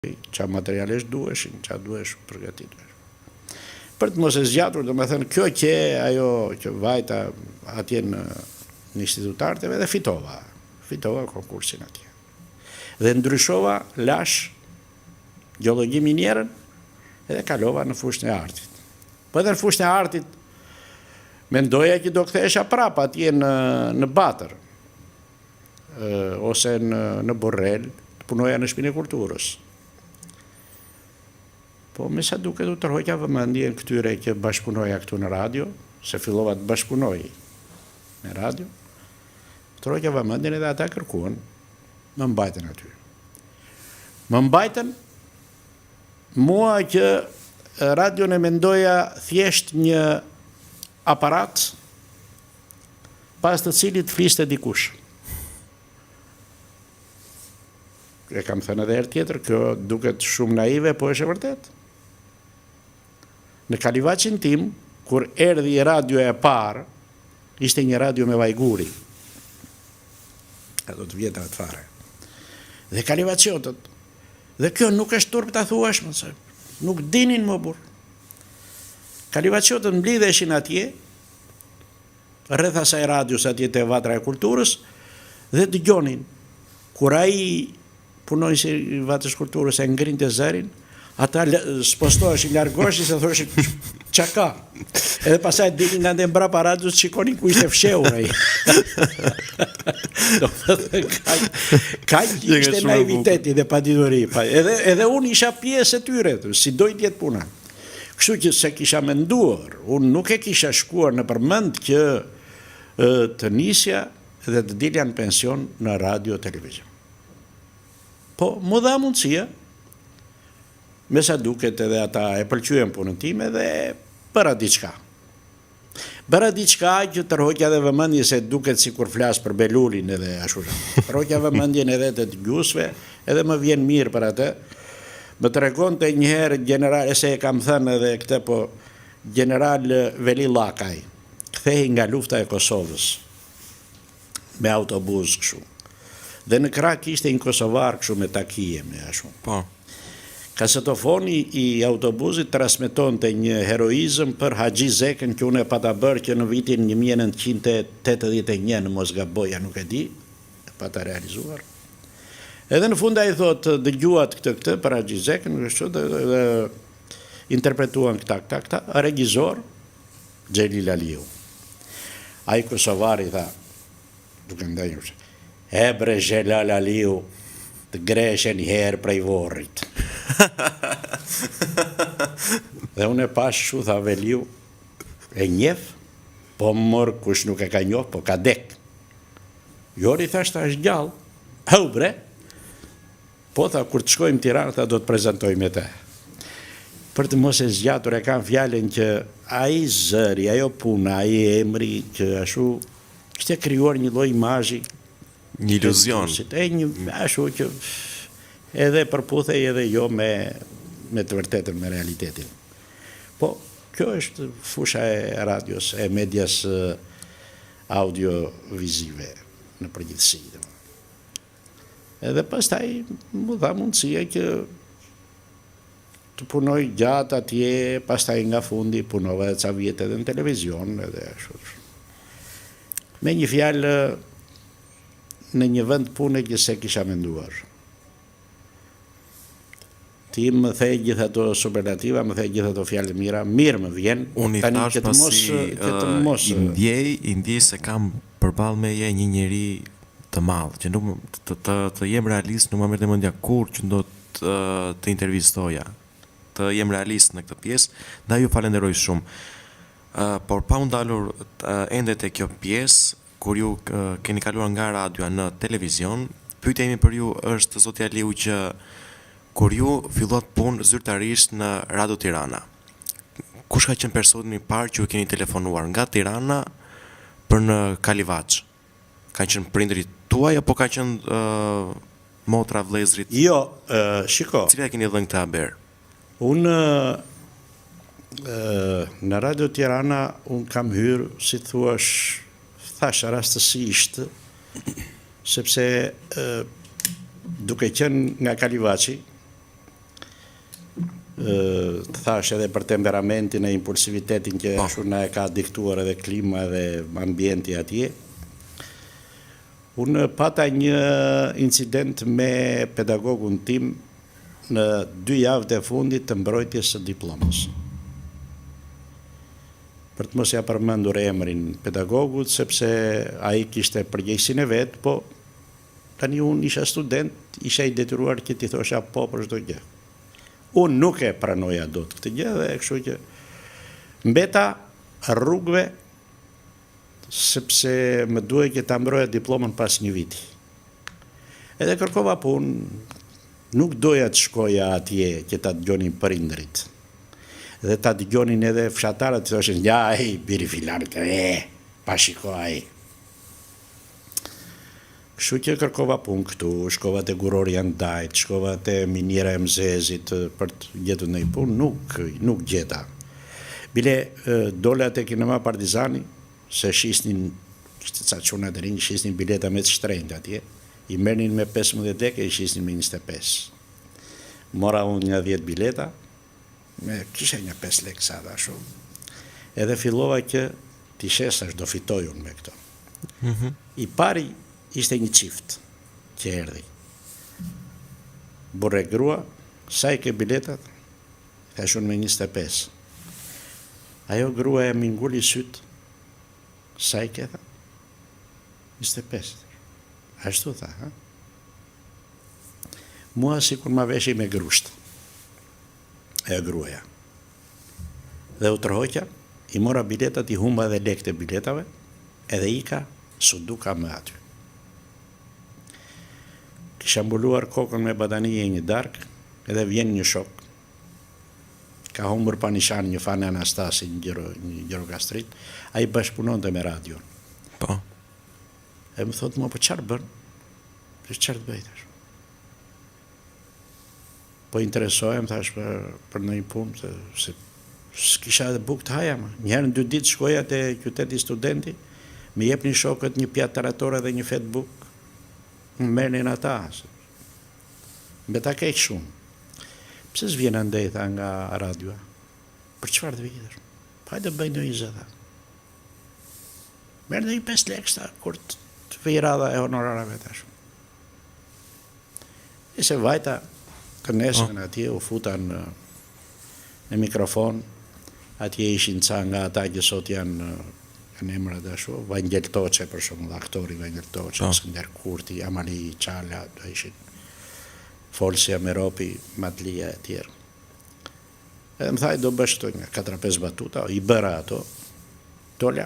qa materialisht duheshin, qa duhesh përgatitur. Për të mos e zgjatur, do me thënë, kjo që ajo që vajta atje në institut arteve dhe fitova konkursin atje. Dhe ndryshova lash geologi minierën edhe kalova në fushën e artit. Po edhe në fushën e artit, mendoja që do kthehesha prapa atje në Batër, ose në Borrell, punoja në Shtëpinë e Kulturës. Po me sa duket u tërhoqja vëmendjen këtyre që bashkëpunoja këtu në radio, se fillova të bashkëpunoj me radio, tërhoqja vëmendjen edhe ata kërkuan, më mbajten aty. Më mbajten mua që radion e mendoja thjesht një aparat pas të cilit fliste dikush. E kam thënë edhe herë tjetër, kjo duket shumë naive, po është e vërtet. Në Kalivacin tim, kur erdhi radio e parë, ishte një radio me vajguri. Ato të vjetra të fare. Dhe Kalivaciotët. Dhe kjo nuk është turp ta thuash, mëse. Nuk dinin më burr. Kalivaciotët mblidheshin atje, rreth asaj radios atje te Vatra e Kulturës, dhe dëgjonin. Kur ai punoj si Vatrës Kulturës e ngrinte zërin, ata spostoheshin, largoheshin se thoshin çka ka. Edhe pastaj dilin nga mbrapa radios, shikonin ku ishte fshehur ai. Ka ishte naiviteti dhe padituri. Edhe unë isha pjesë e tyre, si doj të jetë puna. Kështu që se kisha menduar, unë nuk e kisha shkuar në përmend që të nisja dhe të dilja në pension në radio televizion. Po, më dha mundësia, me sa duket edhe ata e pëlqyen punën time dhe bëra diçka. Bëra diçka që tërhoqja dhe vëmendje se duket si kur flas për Belulin edhe ashtu. Tërhoqja vëmendjen edhe të dëgjuesve, edhe më vjen mirë për atë. Më tregonte një herë general, se e kam thënë edhe këtë, po general Veli Llakaj, kthehej nga lufta e Kosovës me autobus kështu. Dhe në krah kishte një kosovar kështu me takije me ashtu. Po. Kasetofoni i autobusit transmetonte një heroizëm për Haxhi Zekën që unë e pata bërë që në vitin 1981 në mos gaboja, nuk e di, e pata realizuar. Edhe në fund ai thotë dëgjuat këtë për Haxhi Zekën, kështu dhe interpretuan këta, regjizor Xhelil Aliu. Ai kosovari tha, duke ndajur, bre Xhelal Aliu, të greshe një herë prej vorrit. Dhe unë e pash shu, tha Veliu, e njef, po mor kush nuk e ka njoh, po ka dek. Jori thashtë është gjallë, hau bre, po tha kur të shkojmë Tiranë, tha do të prezentoj me te. Për të mos e zgjatur e kam fjallin që ai zëri, ajo puna, ai emri, që ashu, kështë e kryuar një lloj imazhi, një iluzion. Ashtu që edhe përputhej edhe jo me të vërtetën, me realitetin. Po, kjo është fusha e radios, e medias audio-vizive në përgjithësi. Edhe pastaj mu dha mundësia që të punoj gjatë atje, pastaj nga fundi punova edhe ca vjet edhe në televizion, edhe ashtu. Me një fjalë, në një vend pune që se kisha menduar. Ti më thej gjitha ato superlativa, më thej gjitha ato fjalë mira, mirë më vjen. Unë i thash pasi i ndjej se kam përballë me një njeri të madh, që nuk të jem realist, nuk më merr në mendja kur që do të intervistoja. Të jem realist në këtë pjesë, dhe ju falenderoj shumë. Por pa u ndalur ende te kjo pjesë, kur ju keni kaluar nga radioa në televizion, pyetja ime për ju është, zoti Aliu, që kur ju fillot punë zyrtarisht në Radio Tirana, kush ka qenë personi i parë që ju keni telefonuar nga Tirana për në Kalivaç? Ka qenë prindrit tuaj apo ka qenë motra, vëllezrit? Jo, shiko. Cila keni dhënë këtë haber? Unë në Radio Tirana unë kam hyrë, si thuash, thash rastësisht, sepse duke qenë nga Kalivaçi, të thash edhe për temperamentin e impulsivitetin që ashtu na e ka diktuar edhe klima edhe ambienti atje. Unë pata një incident me pedagogun tim në 2 javët e fundit të mbrojtjes së diplomës. Për të mos ja përmendur emrin pedagogut, sepse ai kishte përgjegjësinë e vet, po tani unë isha student, isha i detyruar që t'i thosha po për çdo gjë. Unë nuk e pranoja dot këtë gjë dhe kështu që mbeta rrugëve sepse më duhej që ta mbroja diplomën pas një viti. Edhe kërkova punë, nuk doja të shkoja atje që ta dëgjonin prindrit. Dhe ta dëgjonin edhe fshatarët të thoshin, ja, biri filanit, pa shiko ai. Kështu që kërkova punë këtu, shkova te Gurori Andajt, shkova te Miniera e Mzezit për të gjetur ndonjë punë, nuk gjeta. Bile dola te kinema Partizani, se shisnin, ca çuna të rinj shisnin bileta me të shtrenjtë atje, i merrnin me 15 lekë, i shisnin me 25. Mora unë një 10 bileta, kisha një 5 lekë sa da shumë. Edhe fillova që t'i shesash do fitoj unë me këto. I pari ishte një qift që erdhi. Burre grua, sa i ke biletat? Ka shumë me 25. Ajo grua e mingulli sytë, sa i ke tha? 25. Ashtu tha, ha? Mua si kur ma veshi me grusht. E gruaja. Dhe u tërhoqja, i mora biletat, i humba dhe lekët e biletave, edhe ika, su duka me aty. Kisha mbuluar kokën me badanije një darkë, edhe vjen një shok. Ka humbur pa nishan një fanë Anastasi, një gjirogastrit, a i bashkëpunonte me radion. Po. E më thotë mua, po qarë bërë? Qarë të bëjtësh? Po interesohem, thash, për në një punë, se s'kisha edhe bukë të haja, ma. Njëherë në 2 ditë shkoja te qyteti studenti, me jep një shokët një pjatë taratora dhe një fet bukë, më merrnin ata. Mbeta keq shumë. Pse s'vjen andej, tha, nga radioa? Për çfarë të vjetër? Hajde bëj në 20, tha. Merr në 5 lekë, tha, kur të vej radha e honorarave tash. E se vajta të nesën atje, u futa në mikrofon, atje ishin ca nga ata që sot janë emra dhe ashtu, Vangel Toçe për shembull, aktori Vangel Toçe, Skënder Kurti, Amali Çala, do ishin Folsia Meropi, Matlia e tjerë. Edhe më thaj, do bësh këto një 4-5 batuta, i bëra ato, tolla,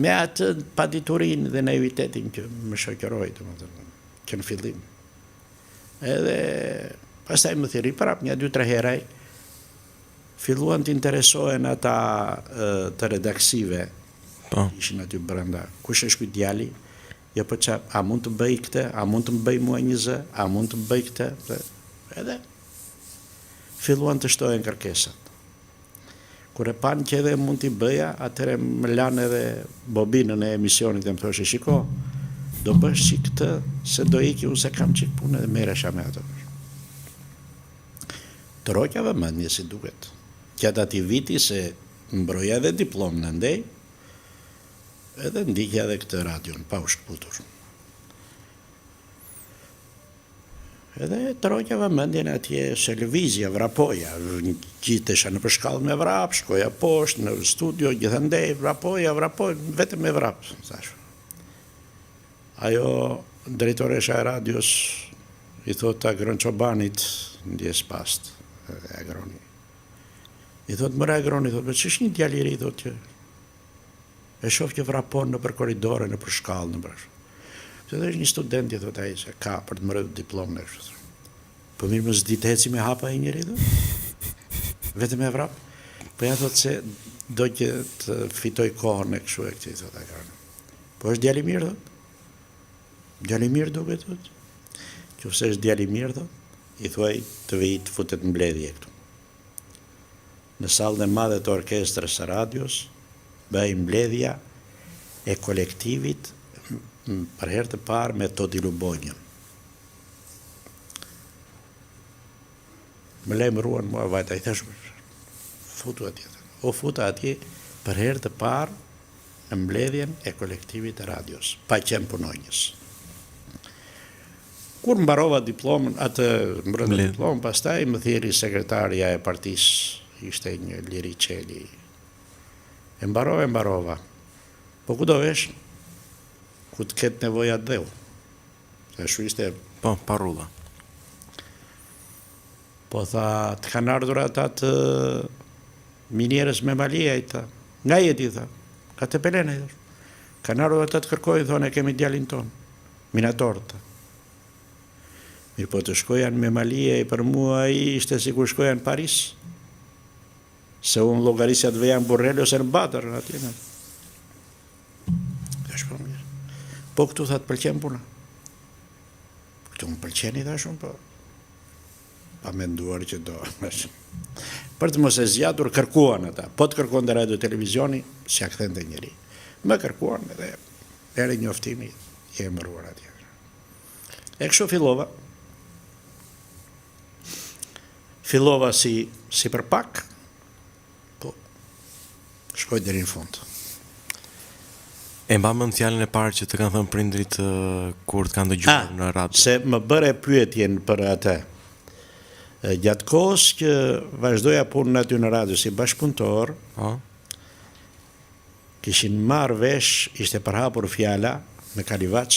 me atë paditurin dhe naivitetin që më shoqëroi, që në fillim. Edhe pastaj më thiri prap një 2-3 heraj, filluan të interesohen ata të redaksive, ishin aty brenda, kush është ky djali? Jo, po qa, a mund të bëj këtë? A mund të më bëj mua një zë? A mund të më bëj këtë? Edhe filluan të shtohen kërkesat. Kur e pan që edhe mund t'i bëja, atëre më lanë edhe bobinën e emisionit dhe më thoshe, shiko, do bësh që këtë, se do iki unë se kam qik punë edhe merresha me ato. Të roqjave mendje si duket. Gjatë ati viti se mbroja edhe diplomën në ndej, edhe ndikja edhe këtë radion, pa u shkëputur. Edhe të roqjave mendjen atje se lëvizja, vrapoja, gjitesha në përshkallë me vrap, shkoja poshtë, në studio, gjithandej, vrapoja, vetëm me vrap, thash. Ajo drejtoresha e radios i thot Agron Çobanit, ndjes past, Agroni. I thot, mëra Agroni, thot, që është një djaliri, thot që e shof që vrapon në për koridore, në për shkallë, në për... Se dhe është një student, i thot, se ka për të mërë diplom në kështë. Po mirë më s'ditë heci me hapa i njëri, thot? Vetëm e vrap? Po ja thot se do që të fitoj kohën e këshu e këtë, i thot, Agroni. Po është djali mirë, thot? Djali mirë duke, thot? Që fse është djali mirë, thot? I thuaj të vej të futet mbledhje këtu. Në sallën e madhe të orkestrës së radios, bëj mbledhja e kolektivit për herë të parë me Todi Lubonjën. më lajmëruan mua vajta, i thash, futu atje. O futa atje për herë të parë në mbledhjen e kolektivit të radios, pa qenë punonjës. Kur mbarova diplomën, diplomën, pastaj më thiri sekretarja e partisë, ishte një Liri Qeli. E mbarova. Po ku do vesh? Ku të ketë nevoja dheu. Se shu ishte... Po, parulla. Po tha, të kanë ardhur ata të minierës me Malia, i tha. Nga jeti, tha. Ka të Pelena, i tha. Kanë ardhur ata të kërkojnë, thonë, e kemi djalin tonë. Minator, tha. Mirë po të shkojan me Malia, i për mua i ishte si kur shkojan Paris. Se unë logarisja të vejan Borrelli ose në Batër, atje në. Dhe shpo mirë. Po këtu tha të pëlqen puna. Këtu më pëlqeni, tha shumë, po. Pa menduar që do. Për të mos e zgjatur, kërkuan ata. Po të kërkuan dhe radio televizioni, si a këthen të njëri. Më kërkuan edhe eri njoftimi, i emëruar atje. E kështu fillova si për pak, po shkoj deri në fund. E mba mend fjalën e parë që të kanë thënë prindrit kur të kanë dëgjuar në radio? Se më bëre pyetjen për atë. Gjatë kohës që vazhdoja punën aty në radio si bashkëpunëtor, kishin marrë vesh, ishte përhapur fjala me Kalivaç,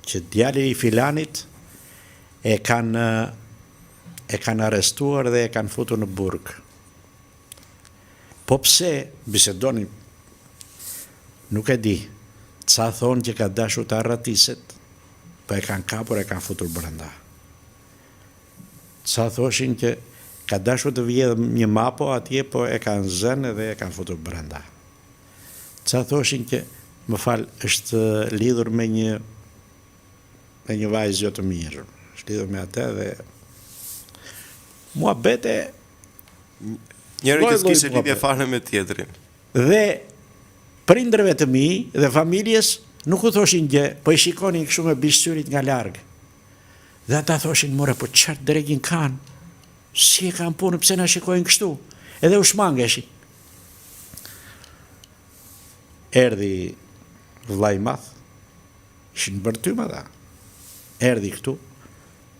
që djali i filanit e kanë arrestuar dhe e kanë futur në burg. Po pse bisedonin, nuk e di, ca thonë që ka dashur të arratiset, po e kanë kapur, e kanë futur brenda. Ca thoshin që ka dashur të vjedhë një mapo atje, po e kanë zënë dhe e kanë futur brenda. Ca thoshin që, më fal, është lidhur me një vajzë jo të mirë, është lidhur me atë dhe mua bete njëri që s'kishe lidhje fare me tjetrin. Dhe prindërve të mi dhe familjes nuk u thoshin gjë, po i shikonin kështu me bishtyrit nga largë. Dhe ata thoshin, more, po qartë dregin kanë, si e kanë punë, pse na shikojnë kështu, edhe u shmangeshin. Erdhi vllai i madh, ishin bërtyma da. Erdhi këtu,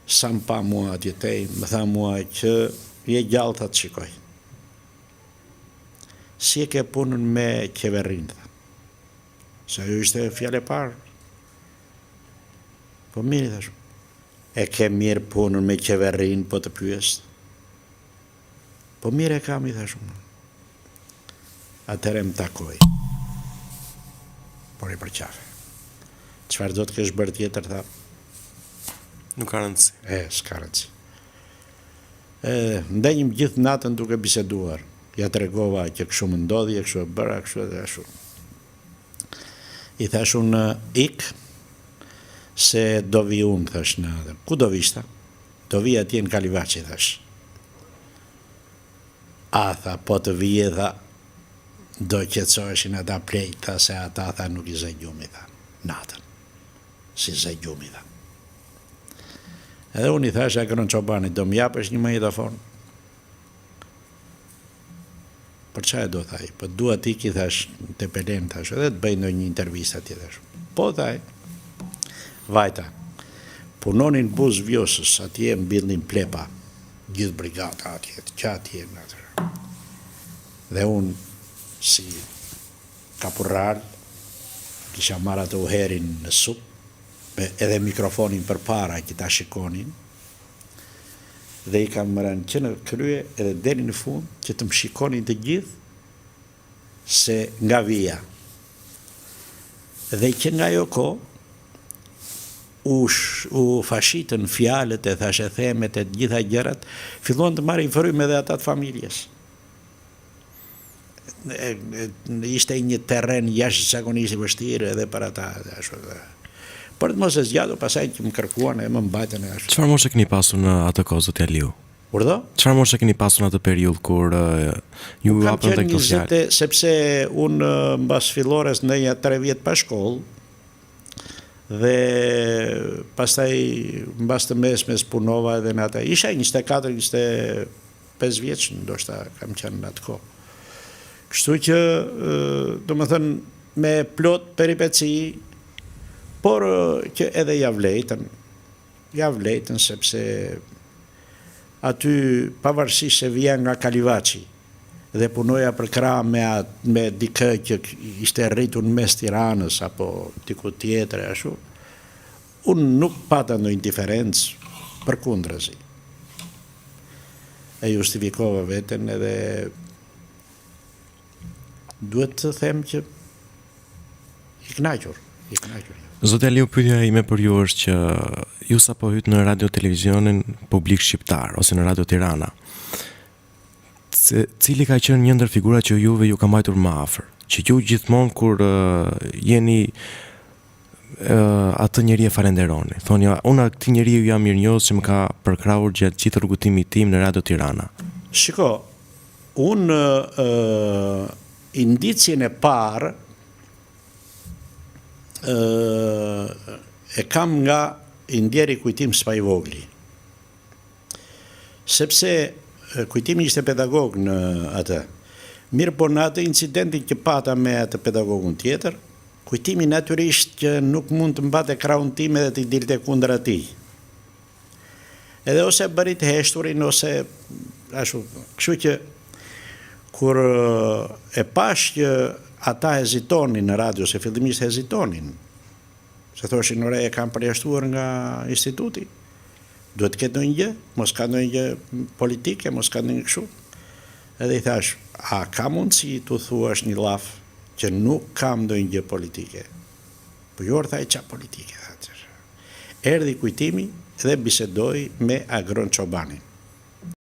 sa më pa mua atjetej, më tha mua që je gjallë të shikoj. Si e ke punën me qeverin, tha. Se ju ishte fjale parë. Po mirë, thash. E ke mirë punën me qeverin, po të pyes. Po mirë e kam, i thash. Atëre më takoj. Por i për qafe. Çfarë do të kesh bërë tjetër, tha. Nuk ka rëndësi. S'ka rëndësi. Ndenjëm gjithë natën duke biseduar. Ja tregova që kështu më ndodhi, kështu e bëra, kështu edhe ashtu. I thash unë ik, se do vi unë, thash në atë. Ku do vishta? Do vi atje në Kalivaç, i thash. A, tha, po të vije, tha, do qetësoheshin ata plejt, tha, se ata, tha, nuk i zëgjumi, tha, natën. Si zëgjumi, tha. Edhe unë i thash, Akron Çobani, do m'japësh një magnetofon? Për çfarë do, thaj? Po dua ti, i thash, te Pelen, thash, edhe të bëj ndonjë intervistë atje, thash. Po, thaj. Vajta. Punonin buz Vjosës, atje mbillnin plepa. Gjithë brigata atje, atje. Dhe unë, si kaporral, kisha marrë atë uherin në sup, edhe mikrofonin për para që ta shikonin, dhe i kam mërën që në krye edhe deri në fund që të më shikonin të gjithë se nga vija. Dhe që nga jo ko u fashitën fjalët e thashe themet e gjitha gjërat, fillon të marrin frymë edhe ata të familjes. Ishte një terren jashtëzakonisht i vështirë edhe për ata. Për të mos e zgjatu, pasaj që më kërkuan e më mbajtën e ashtu. Çfarë moshe keni pasur në atë kohë, zoti Aliu? Urdhë? Çfarë moshe keni pasur në atë periudhë kur ju hapën tek këto fjalë? Sepse unë mbas fillores në 3 vjet pa shkollë, Dhe pastaj mbas të mesmes punova edhe në atë. Isha 24-25 vjeç, ndoshta kam qenë në atë kohë. Kështu që, domethënë, me plot peripeci, por që edhe ja vlejtën sepse aty pavarësisht se vija nga Kalivaçi dhe punoja për krah me dikë që ishte rritur në mes Tiranës apo diku tjetër ashtu, unë nuk pata ndonjë diferencë, përkundrazi. E justifikova veten edhe duhet të them që i kënaqur. Zoti Aliu, pyetja ime për ju është që ju sapo hyt në radio televizionin publik shqiptar ose në Radio Tirana. Cili ka qenë një ndër figurat që juve ju ka mbajtur më afër? Që ju gjithmonë kur jeni atë njeri e falenderoni. Thoni, unë këtij njeriu jam mirënjohës që më ka përkrahur gjatë gjithë rrugëtimit tim në Radio Tirana. Shiko, unë indicjen e parë e kam nga Indjeri Kujtim Spajvogli. Sepse Kujtimi ishte pedagog në atë. Mirë, por në atë incidentin që pata me atë pedagogun tjetër, Kujtimi natyrisht që nuk mund të mbate krahun tim edhe të dilte kundër atij. Edhe ose bëri të heshturin ose ashtu. Kështu që kur e pash që ata hezitonin në radio, se fillimisht hezitonin, se thoshin ore e kam përjashtuar nga instituti, duhet të ketë ndonjë gjë, mos ka ndonjë gjë politike, mos ka ndonjë kështu. Edhe i thash, a ka mundësi tu thuash një llaf që nuk kam ndonjë gjë politike? Po jo, tha, qa politike? Erdhi Kujtimi dhe bisedoi me Agron Çobanin.